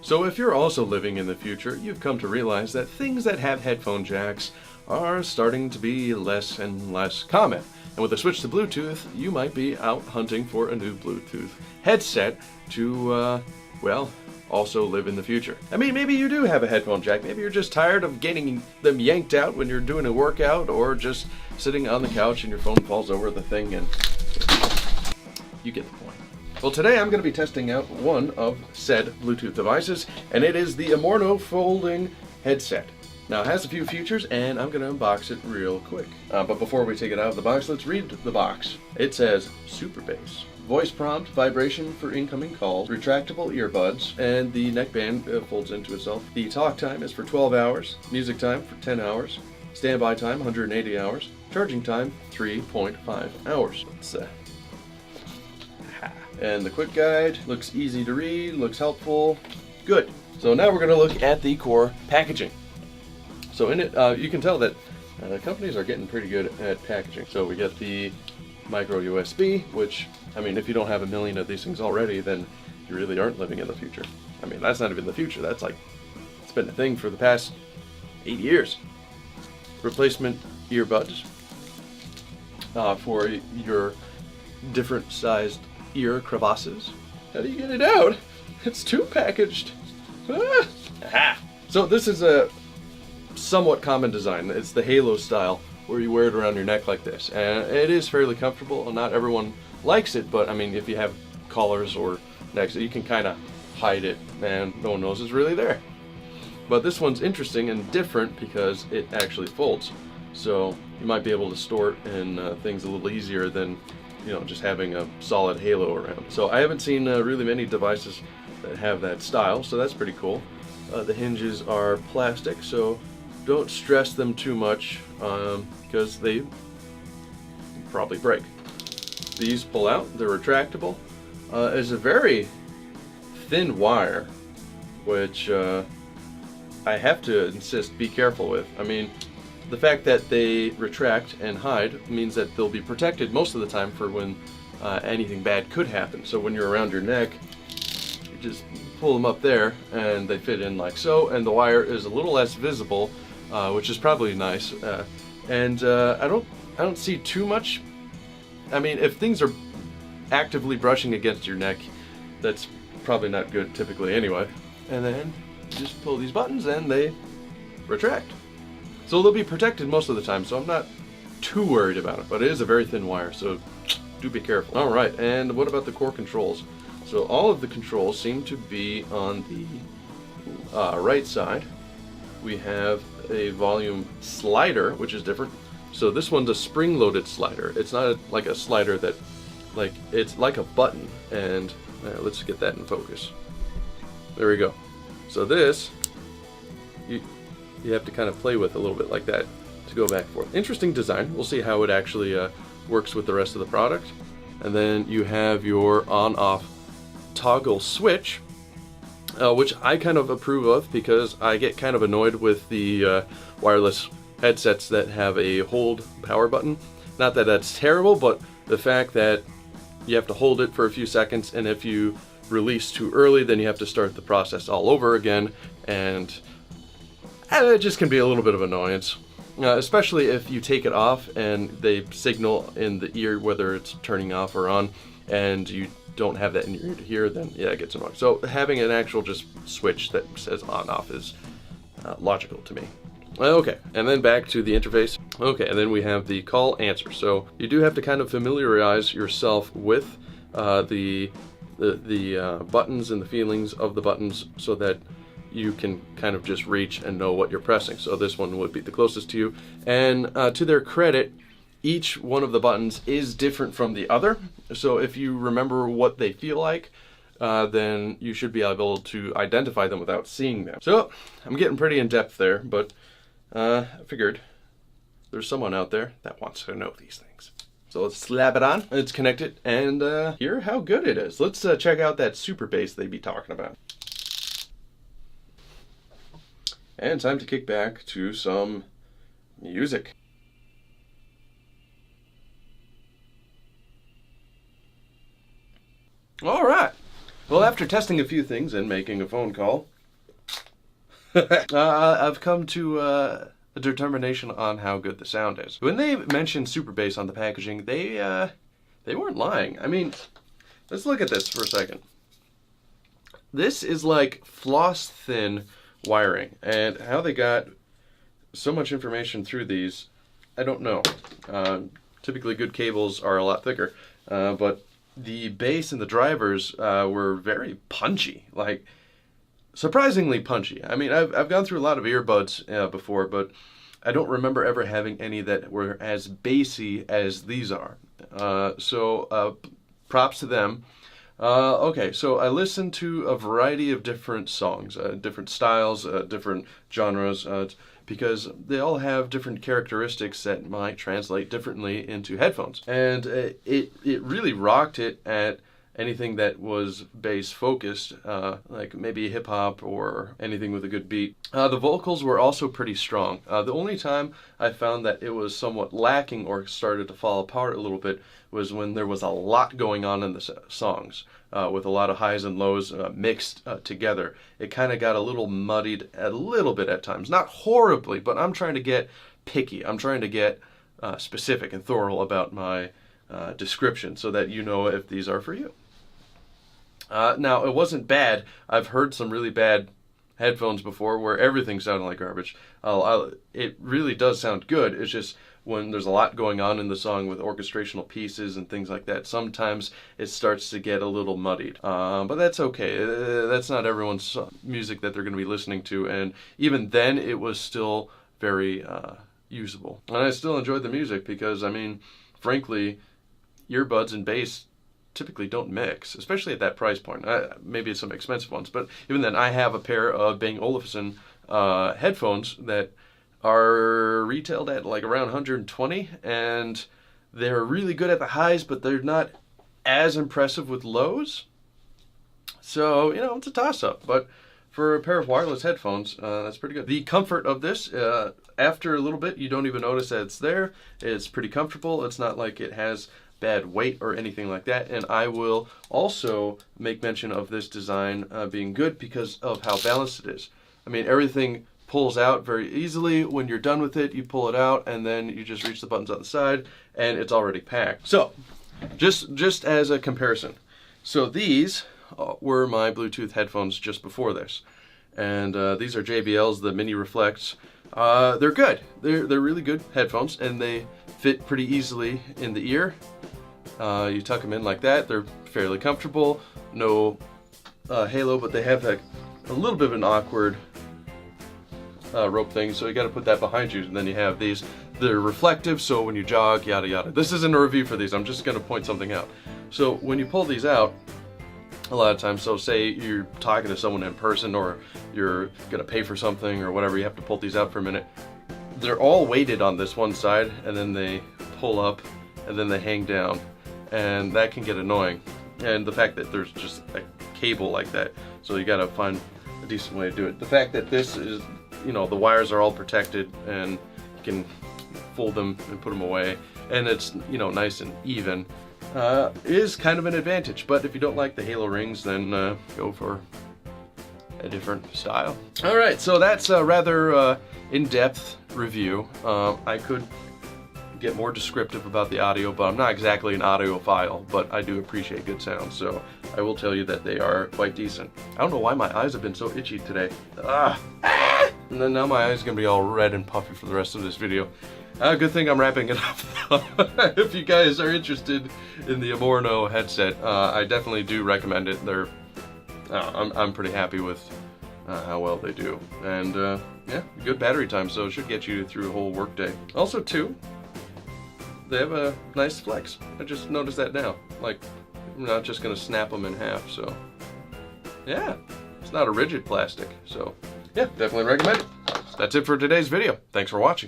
So if you're also living in the future, you've come to realize that things that have headphone jacks are starting to be less and less common. And with a switch to Bluetooth, you might be out hunting for a new Bluetooth headset to, also live in the future. I mean, maybe you do have a headphone jack. Maybe you're just tired of getting them yanked out when you're doing a workout, or just sitting on the couch and your phone falls over the thing, and you get the point. Well, today I'm going to be testing out one of said Bluetooth devices, and it is the Amorno folding headset. Now, it has a few features, and I'm going to unbox it real quick. But before we take it out of the box, let's read the box. It says, Super Bass. Voice prompt, vibration for incoming calls, retractable earbuds, and the neckband folds into itself. The talk time is for 12 hours, music time for 10 hours, standby time 180 hours, charging time 3.5 hours. And the quick guide looks easy to read, looks helpful. Good. So now we're going to look at the core packaging. So in it, you can tell that companies are getting pretty good at packaging. So we get the micro USB, which, I mean, if you don't have a million of these things already, then you really aren't living in the future. I mean, that's not even the future. That's like, it's been a thing for the past 8 years. Replacement earbuds for your different sized ear crevasses. How do you get it out? It's too packaged. Ah. Aha. So this is a somewhat common design. It's the halo style, where you wear it around your neck like this, and it is fairly comfortable. Not everyone likes it, but I mean, if you have collars or necks, you can kind of hide it and no one knows it's really there. But this one's interesting and different because it actually folds, so you might be able to store it in things a little easier than, you know, just having a solid halo around. So I haven't seen really many devices that have that style, so that's pretty cool. The hinges are plastic, so don't stress them too much because they probably break. These pull out, they're retractable. It's a very thin wire, which I have to insist, be careful with. I mean, the fact that they retract and hide means that they'll be protected most of the time for when anything bad could happen. So when you're around your neck, you just pull them up there and they fit in like so, and the wire is a little less visible, which is probably nice. I don't see too much. I mean, if things are actively brushing against your neck, that's probably not good typically anyway. And then you just pull these buttons and they retract. So they'll be protected most of the time, so I'm not too worried about it, but it is a very thin wire, so do be careful. All right, and what about the core controls? So all of the controls seem to be on the right side. We have a volume slider, which is different. So this one's a spring-loaded slider. It's not like a slider that, like, it's like a button. And let's get that in focus. There we go. So this, you have to kind of play with a little bit like that to go back and forth. Interesting design. We'll see how it actually works with the rest of the product. And then you have your on-off toggle switch, which I kind of approve of because I get kind of annoyed with the wireless headsets that have a hold power button. Not that that's terrible, but the fact that you have to hold it for a few seconds, and if you release too early, then you have to start the process all over again, and it just can be a little bit of annoyance. Especially if you take it off and they signal in the ear whether it's turning off or on, and you don't have that in your ear to hear, then yeah, it gets annoying. So having an actual just switch that says on off is logical to me. Okay, and then back to the interface. Okay, and then we have the call answer. So you do have to kind of familiarize yourself with the buttons and the feelings of the buttons so that you can kind of just reach and know what you're pressing. So this one would be the closest to you. And to their credit, each one of the buttons is different from the other. So if you remember what they feel like, then you should be able to identify them without seeing them. So I'm getting pretty in depth there, but I figured there's someone out there that wants to know these things. So let's slap it on. It's connected and hear how good it is. Let's check out that super bass they be talking about. And time to kick back to some music. All right. Well, after testing a few things and making a phone call, I've come to a determination on how good the sound is. When they mentioned super bass on the packaging, they weren't lying. I mean, let's look at this for a second. This is like floss thin wiring, and how they got so much information through these, I don't know. Typically good cables are a lot thicker, but the bass and the drivers were very punchy, like surprisingly punchy. I mean, I've gone through a lot of earbuds before, but I don't remember ever having any that were as bassy as these are. So props to them. Okay, so I listened to a variety of different songs, different styles, different genres, because they all have different characteristics that might translate differently into headphones. And it really rocked it at anything that was bass focused, like maybe hip hop or anything with a good beat. The vocals were also pretty strong. The only time I found that it was somewhat lacking or started to fall apart a little bit was when there was a lot going on in the songs, with a lot of highs and lows mixed together. It kind of got a little muddied a little bit at times. Not horribly, but I'm trying to get picky. I'm trying to get specific and thorough about my description so that you know if these are for you. Now, it wasn't bad. I've heard some really bad headphones before where everything sounded like garbage. It really does sound good. It's just when there's a lot going on in the song with orchestrational pieces and things like that, sometimes it starts to get a little muddied. But that's okay. That's not everyone's music that they're going to be listening to, and even then it was still very usable. And I still enjoyed the music because, I mean, frankly, earbuds and bass typically don't mix, especially at that price point. Maybe some expensive ones, but even then, I have a pair of Bang Olufsen headphones that are retailed at like around 120, and they're really good at the highs, but they're not as impressive with lows. So, you know, it's a toss-up, but for a pair of wireless headphones, that's pretty good. The comfort of this, after a little bit, you don't even notice that it's there. It's pretty comfortable. It's not like it has bad weight or anything like that, and I will also make mention of this design being good because of how balanced it is. I mean, everything pulls out very easily. When you're done with it, you pull it out, and then you just reach the buttons on the side, and it's already packed. So, just as a comparison, so these were my Bluetooth headphones just before this, and these are JBL's, the Mini Reflects. They're good. They're really good headphones, and they fit pretty easily in the ear. You tuck them in like that. They're fairly comfortable. No halo, but they have like a little bit of an awkward rope thing, so you got to put that behind you, and then you have these. They're reflective, so when you jog, yada yada. This isn't a review for these. I'm just going to point something out. So when you pull these out, a lot of times, so say you're talking to someone in person or you're going to pay for something or whatever, you have to pull these out for a minute. They're all weighted on this one side, and then they pull up, and then they hang down, and that can get annoying. And the fact that there's just a cable like that, so you got to find a decent way to do it. The fact that this is, you know, the wires are all protected, and you can fold them and put them away, and it's, you know, nice and even, is kind of an advantage. But if you don't like the halo rings, then go for a different style. Alright, so that's a rather in-depth review. I could get more descriptive about the audio, but I'm not exactly an audiophile, but I do appreciate good sound, so I will tell you that they are quite decent. I don't know why my eyes have been so itchy today. And then now my eyes are going to be all red and puffy for the rest of this video. Good thing I'm wrapping it up though. If you guys are interested in the Amorno headset, I definitely do recommend it. They're, I'm pretty happy with how well they do. And yeah, good battery time, so it should get you through a whole work day. Also too, they have a nice flex. I just noticed that now. Like, I'm not just gonna snap them in half, so yeah, it's not a rigid plastic. So yeah, definitely recommend it. That's it for today's video. Thanks for watching.